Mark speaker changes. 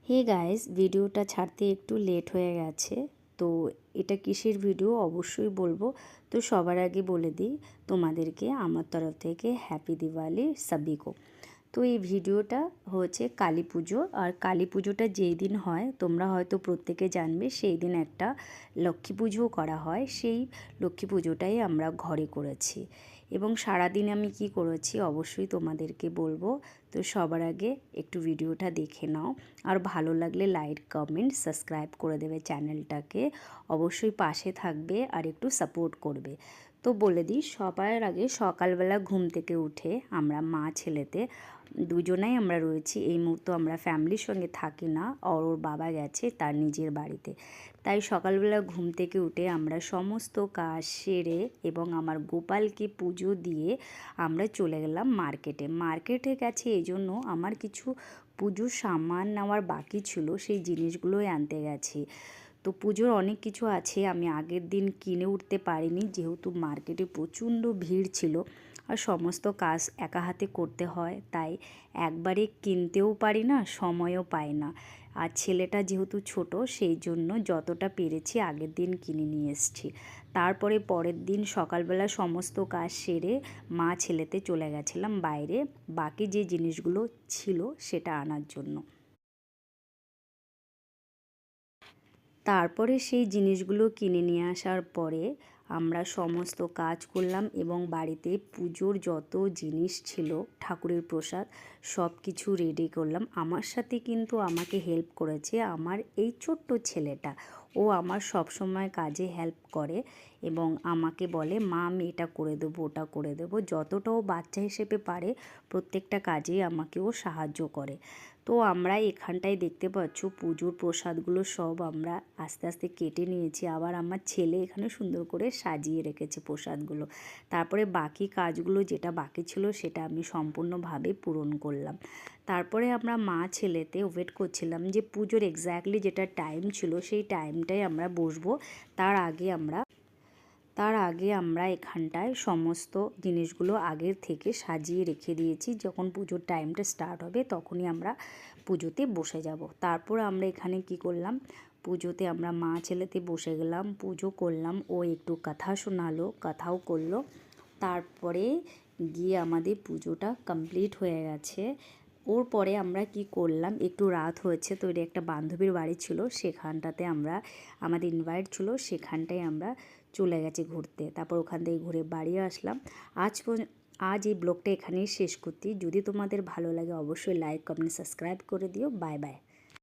Speaker 1: Hey guys, ভিডিওটা ছাড়তে একটু লেট হয়ে গেছে। তো এটা কিসের ভিডিও অবশ্যই বলবো। তো সবার আগে বলে দিই তোমাদেরকে আমার তরফ থেকে হ্যাপি দিওয়ালি সবিকো। তো এই ভিডিওটা হচ্ছে কালী পুজো, আর কালী পুজোটা যেই দিন হয় তোমরা হয়তো প্রত্যেকে জানবে, সেই দিন একটা লক্ষ্মী পুজোও করা হয়। সেই লক্ষ্মী পুজোটাই আমরা ঘরে করেছি এবং সারাদিন আমি কি করেছি অবশ্যই তোমাদেরকে বলবো। তো সবার আগে একটু ভিডিওটা দেখে নাও, আর ভালো লাগলে লাইক কমেন্ট সাবস্ক্রাইব করে দেবে চ্যানেলটাকে, অবশ্যই পাশে থাকবে আর একটু সাপোর্ট করবে। তো বলে দিই, সবার আগে সকালবেলা ঘুম থেকে উঠে আমরা মা ছেলেতে দুজনাই আমরা রয়েছি। এই মুহূর্তে আমরা ফ্যামিলির সঙ্গে থাকি না, ওর বাবা গেছে তার নিজের বাড়িতে। তাই সকালবেলা ঘুম থেকে উঠে আমরা সমস্ত কাজ সেরে এবং আমার গোপালকে পুজো দিয়ে আমরা চলে গেলাম মার্কেটে গেছে এই জন্য আমার কিছু পুজোর সামান নেওয়ার বাকি ছিল, সেই জিনিসগুলোই আনতে গেছি। তো পুজোর অনেক কিছু আছে, আমি আগের দিন কিনে উঠতে পারিনি যেহেতু মার্কেটে প্রচণ্ড ভিড় ছিল আর সমস্ত কাজ একা হাতে করতে হয়, তাই একবারে কিনতেও পারি না, সময়ও পাই না। আর ছেলেটা যেহেতু ছোট, সেই জন্য যতটা পেরেছি আগের দিন কিনে নিয়ে এসেছি। তারপরে পরের দিন সকালবেলা সমস্ত কাজ সেরে মা ছেলেতে চলে গেছিলাম বাইরে বাকি যে জিনিসগুলো ছিল সেটা আনার জন্য। তারপরে সেই জিনিসগুলো কিনে নিয়ে আসার পরে আমরা সমস্ত কাজ করলাম এবং বাড়িতে পুজোর যত জিনিস ছিল ঠাকুরের প্রসাদ সব কিছু রেডি করলাম। আমার সাথে কিন্তু আমাকে হেল্প করেছে আমার এই ছোট্ট ছেলেটা। ও আমার সব সময় কাজে হেল্প করে এবং আমাকে বলে, মা আমি এটা করে দেবো ওটা করে দেবো, যতটাও বাচ্চা হিসেবে পারে প্রত্যেকটা কাজেই আমাকে ও সাহায্য করে। তো আমরা এখানটায় দেখতে পাচ্ছ পুজোর প্রসাদগুলো সব আমরা আস্তে আস্তে কেটে নিয়েছি, আবার আমার ছেলে এখানে সুন্দর করে সাজিয়ে রেখেছে প্রসাদগুলো। তারপরে বাকি কাজগুলো যেটা বাকি ছিল সেটা আমি সম্পূর্ণভাবে পূরণ করলাম। তারপরে আমরা মা ছেলেতে ওয়েট করছিলাম যে পুজোর এক্স্যাক্টলি যেটা টাইম ছিল সেই টাইমটায় আমরা বসবো। তার আগে আমরা এখানটায় সমস্ত জিনিসগুলো আগের থেকে সাজিয়ে রেখে দিয়েছি, যখন পুজোর টাইমটা স্টার্ট হবে তখনই আমরা পুজোতে বসে যাব। তারপর আমরা এখানে কি করলাম, পুজোতে আমরা মা ছেলেতে বসে গেলাম, পুজো করলাম, ও একটু কথা শোনালো, কথাও করলো। তারপরে গিয়ে আমাদের পুজোটা কমপ্লিট হয়ে গেছে। ওর পরে আমরা কি করলাম, একটু রাত হয়েছে তো এটা একটা বান্ধবীর বাড়ি ছিল, সেখানটাতে আমরা আমাদের ইনভাইট ছিল, সেখানটায় আমরা চলে গেছি ঘুরতে। তারপর ওখান থেকে ঘুরে বাড়ি আসলাম। আজ এই ব্লগটা এখানেই শেষ করছি। যদি তোমাদের ভালো লাগে অবশ্যই লাইক কমেন্ট সাবস্ক্রাইব করে দিও। Bye bye.